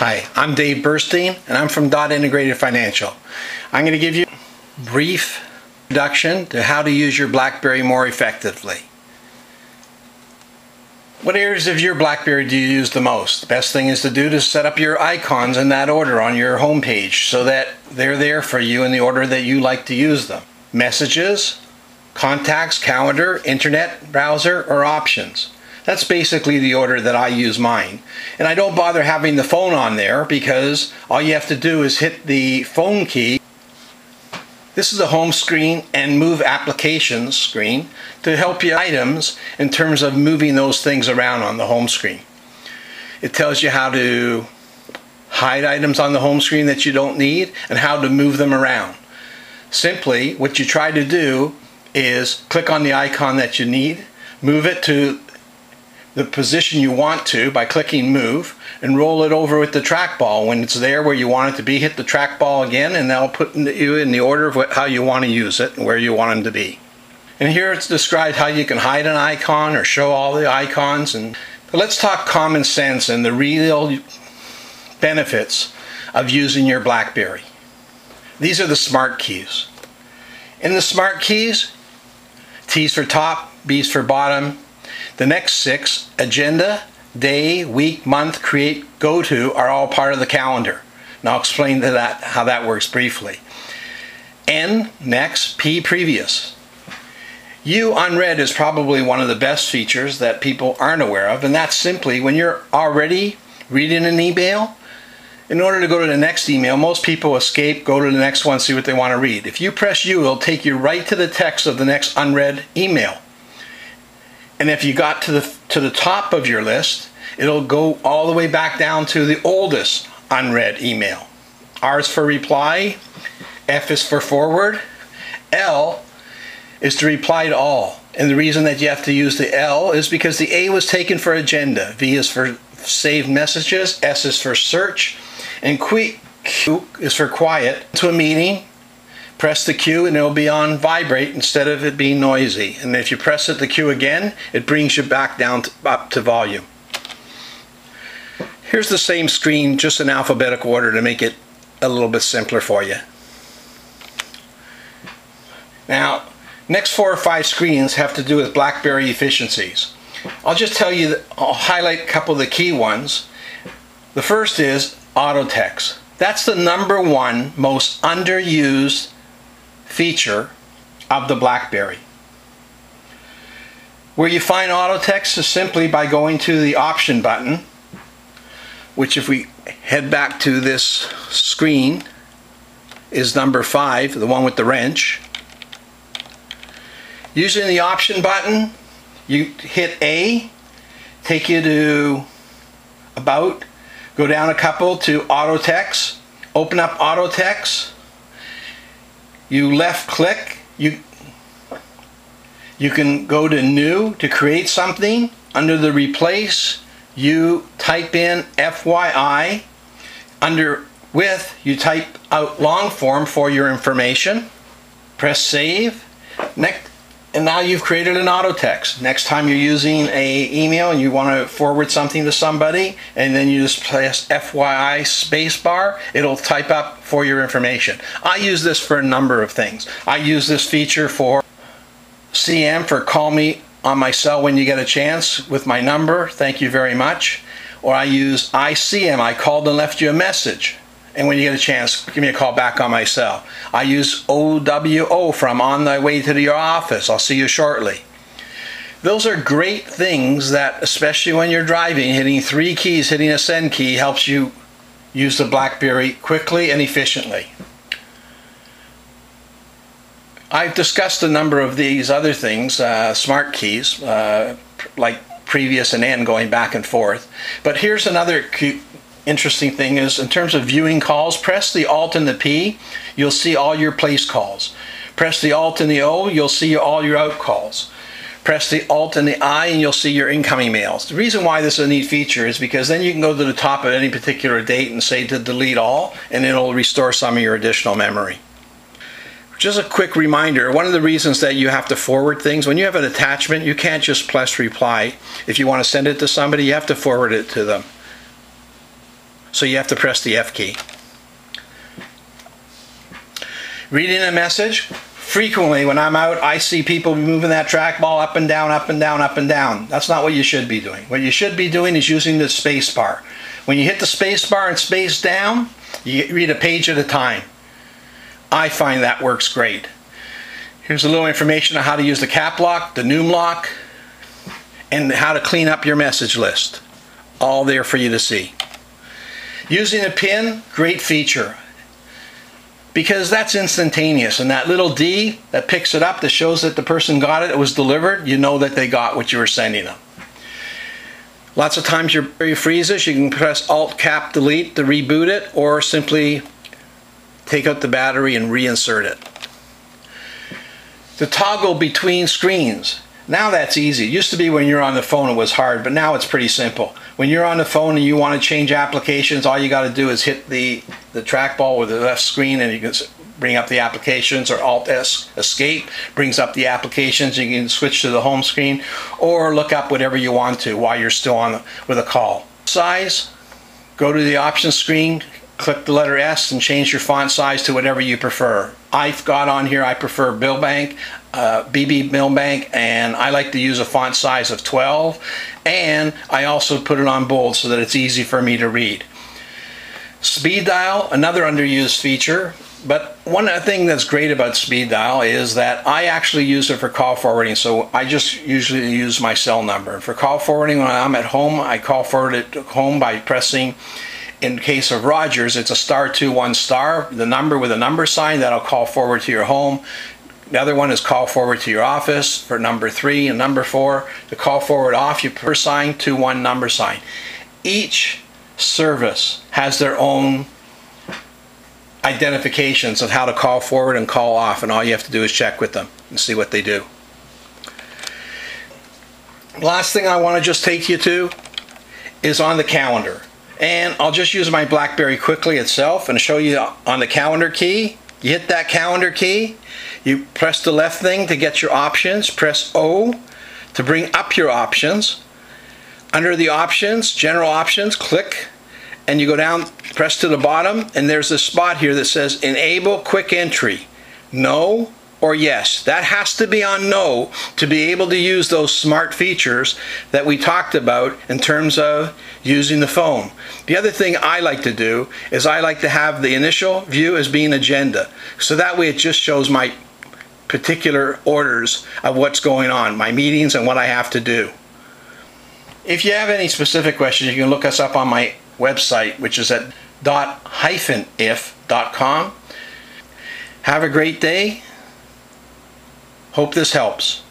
Hi, I'm Dave Burstein and I'm from Integrated Financial. I'm going to give you a brief introduction to how to use your BlackBerry more effectively. What areas of your BlackBerry do you use the most? The best thing is to do is set up your icons in that order on your home page so that they're there for you in the order that you like to use them. Messages, contacts, calendar, internet, browser, or options. That's basically the order that I use mine. And I don't bother having the phone on there because all you have to do is hit the phone key. This is the home screen and move applications screen to help you items in terms of moving those things around on the home screen. It tells you how to hide items on the home screen that you don't need and how to move them around. Simply, what you try to do is click on the icon that you need, move it to the position you want to by clicking move, and roll it over with the trackball. When it's there where you want it to be, hit the trackball again and that'll put you in the order of how you want to use it and where you want them to be. And here it's described how you can hide an icon or show all the icons. But let's talk common sense and the real benefits of using your BlackBerry. These are the smart keys. In the smart keys, T's for top, B's for bottom. The next 6, agenda, day, week, month, create, go to, are all part of the calendar. And I'll explain how that works briefly. N, next, P, previous. U, unread, is probably one of the best features that people aren't aware of, and that's simply when you're already reading an email, in order to go to the next email, most people escape, go to the next one, see what they want to read. If you press U, it'll take you right to the text of the next unread email. And if you got to the top of your list, it'll go all the way back down to the oldest unread email. R is for reply, F is for forward, L is to reply to all. And the reason that you have to use the L is because the A was taken for agenda, V is for saved messages, S is for search, and Q is for quiet. To a meeting, press the Q and it'll be on vibrate instead of it being noisy. And if you press the Q again, it brings you back down up to volume. Here's the same screen, just in alphabetical order to make it a little bit simpler for you. Now, next 4 or 5 screens have to do with BlackBerry efficiencies. I'll just tell you, I'll highlight a couple of the key ones. The first is auto text. That's the #1 most underused feature of the BlackBerry. Where you find auto text is simply by going to the option button, which if we head back to this screen is number 5, the one with the wrench. Using the option button, you hit A, take you to about, go down a couple to auto text, open up auto text. You left click, you can go to new to create something. Under the replace, you type in FYI. Under with, you type out long form for your information. Press save. Next, and now you've created an auto text. Next time you're using an email and you want to forward something to somebody, and then you just press FYI spacebar, it'll type up for your information. I use this for a number of things. I use this feature for CM, for call me on my cell when you get a chance with my number, thank you very much. Or I use ICM, I called and left you a message, and when you get a chance, give me a call back on my cell. I use OWO, from on the way to your office, I'll see you shortly. Those are great things that, especially when you're driving, hitting 3 keys, hitting a send key helps you use the BlackBerry quickly and efficiently. I've discussed a number of these other things, smart keys, like previous and end, going back and forth. But here's another interesting thing is, in terms of viewing calls, press the Alt and the P, you'll see all your place calls. Press the Alt and the O, you'll see all your out calls. Press the Alt and the I and you'll see your incoming mails. The reason why this is a neat feature is because then you can go to the top at any particular date and say to delete all, and it'll restore some of your additional memory. Just a quick reminder, one of the reasons that you have to forward things, when you have an attachment, you can't just press reply. If you want to send it to somebody, you have to forward it to them. So so you have to press the F key. Reading a message. Frequently when I'm out, I see people moving that trackball up and down, up and down, up and down. That's not what you should be doing. What you should be doing is using the space bar. When you hit the space bar and space down, you read a page at a time. I find that works great. Here's a little information on how to use the cap lock, the Noom lock, and how to clean up your message list. All there for you to see. Using a pin, great feature. Because that's instantaneous, and that little D that picks it up, that shows that the person got it, it was delivered, you know that they got what you were sending them. Lots of times your battery freezes, you can press Alt Cap Delete to reboot it, or simply take out the battery and reinsert it. To toggle between screens. Now that's easy. It used to be when you're on the phone it was hard, but now it's pretty simple. When you're on the phone and you want to change applications, all you got to do is hit the trackball with the left screen and you can bring up the applications, or Alt S Escape brings up the applications. You can switch to the home screen or look up whatever you want to while you're still on with a call. Size, go to the options screen, click the letter S and change your font size to whatever you prefer. I've got on here, I prefer Milbank, BB Milbank, and I like to use a font size of 12, and I also put it on bold so that it's easy for me to read. Speed dial, another underused feature, but one thing that's great about speed dial is that I actually use it for call forwarding, so I just usually use my cell number. For call forwarding, when I'm at home, I call forward it home by pressing, in case of Rogers, it's a *21*, the number with a number sign, that'll call forward to your home. The other one is call forward to your office for number 3 and number 4. To call forward off, you put sign 21 number sign. Each service has their own identifications of how to call forward and call off, and all you have to do is check with them and see what they do. Last thing I want to just take you to is on the calendar. And I'll just use my BlackBerry quickly itself and show you on the calendar key. You hit that calendar key, you press the left thing to get your options, press O to bring up your options. Under the options, general options, click, and you go down, press to the bottom, and there's a spot here that says enable quick entry. No or yes. That has to be on no to be able to use those smart features that we talked about in terms of using the phone. The other thing I like to do is I like to have the initial view as being agenda. So that way it just shows my particular orders of what's going on, my meetings and what I have to do. If you have any specific questions, you can look us up on my website, which is at .-if.com. Have a great day. Hope this helps.